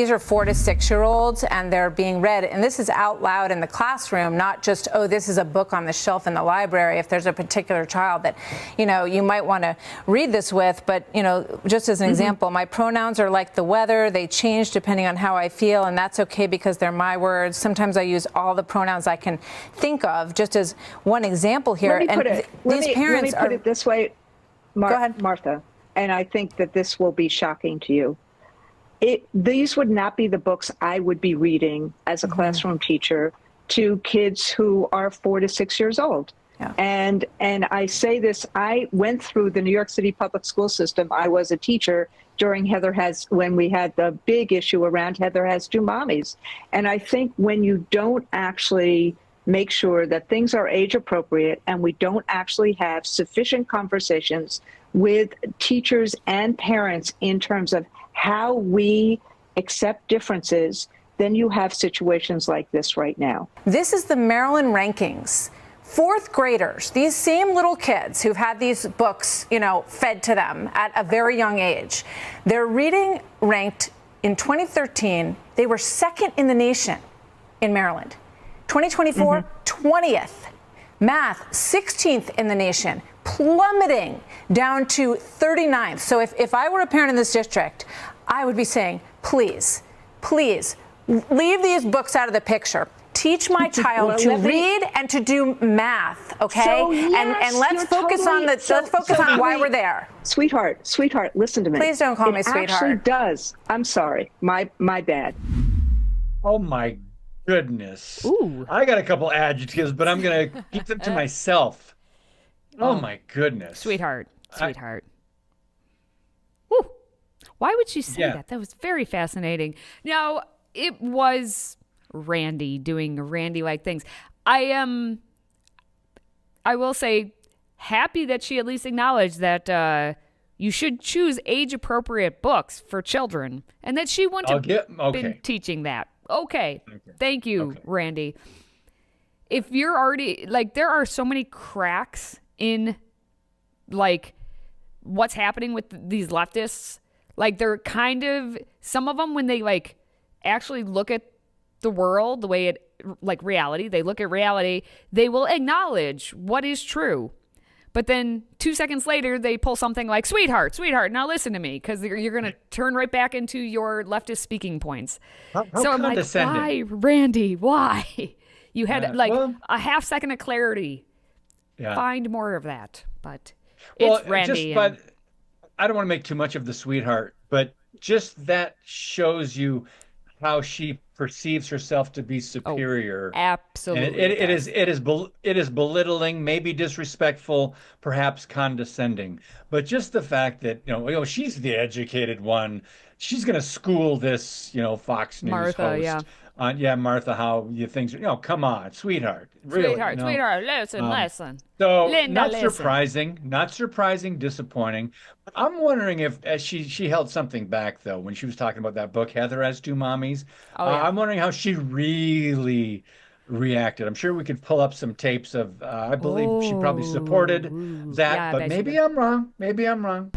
These are 4 to 6-year-olds, and they're being read, and this is out loud in the classroom, not just, oh, this is a book on the shelf in the library. If there's a particular child that, you might want to read this with, but, just as an example, my pronouns are like the weather. They change depending on how I feel, and that's okay because they're my words. Sometimes I use all the pronouns I can think of, just as one example here. Let me put it this way, Go ahead. Martha, and I think that this will be shocking to you. These would not be the books I would be reading as a classroom teacher to kids who are 4 to 6 years old. Yeah. And I say this, I went through the New York City public school system. I was a teacher during when we had the big issue around Heather Has Two Mommies. And I think when you don't actually make sure that things are age appropriate and we don't actually have sufficient conversations with teachers and parents in terms of how we accept differences, then you have situations like this right now. This is the Maryland rankings. 4th graders, these same little kids who've had these books, fed to them at a very young age, their reading ranked in 2013, they were 2nd in the nation in Maryland. 2024, 20th. Math, 16th in the nation, plummeting down to 39th. So if I were a parent in this district, I would be saying, please, leave these books out of the picture. Teach my child to read and to do math, okay? So, yes, and let's focus on why we're there. Sweetheart, listen to me. Please don't call me It sweetheart. actually does. I'm sorry. My bad. Oh my goodness. Ooh. I got a couple adjectives, but I'm going to keep them to myself. Oh my goodness. Sweetheart. Woo. Why would she say that? That was very fascinating. Now, it was Randy doing Randy-like things. I will say, happy that she at least acknowledged that you should choose age-appropriate books for children, and that she wouldn't have been teaching that. Okay. Thank you, Randy. If you're already, there are so many cracks in, what's happening with these leftists. They're kind of, some of them, when they, actually look at the world the way it, reality, they look at reality, they will acknowledge what is true. But then 2 seconds later, they pull something like, sweetheart, now listen to me, because you're going to turn right back into your leftist speaking points. How so I'm like, why, Randy, why? You had a half second of clarity. Yeah. Find more of that. But it's Randy. But I don't want to make too much of the sweetheart, but just that shows you how she perceives herself to be superior. Absolutely. And it is belittling, maybe disrespectful, perhaps condescending. But just the fact that she's the educated one, she's going to school this Fox News Martha, host. Martha, how you things come on, sweetheart. Really, sweetheart, listen. So Linda, not surprising, disappointing. I'm wondering if she held something back though when she was talking about that book, Heather Has Two Mommies. I'm wondering how she really reacted. I'm sure we could pull up some tapes of. I believe she probably supported that, but maybe I'm wrong.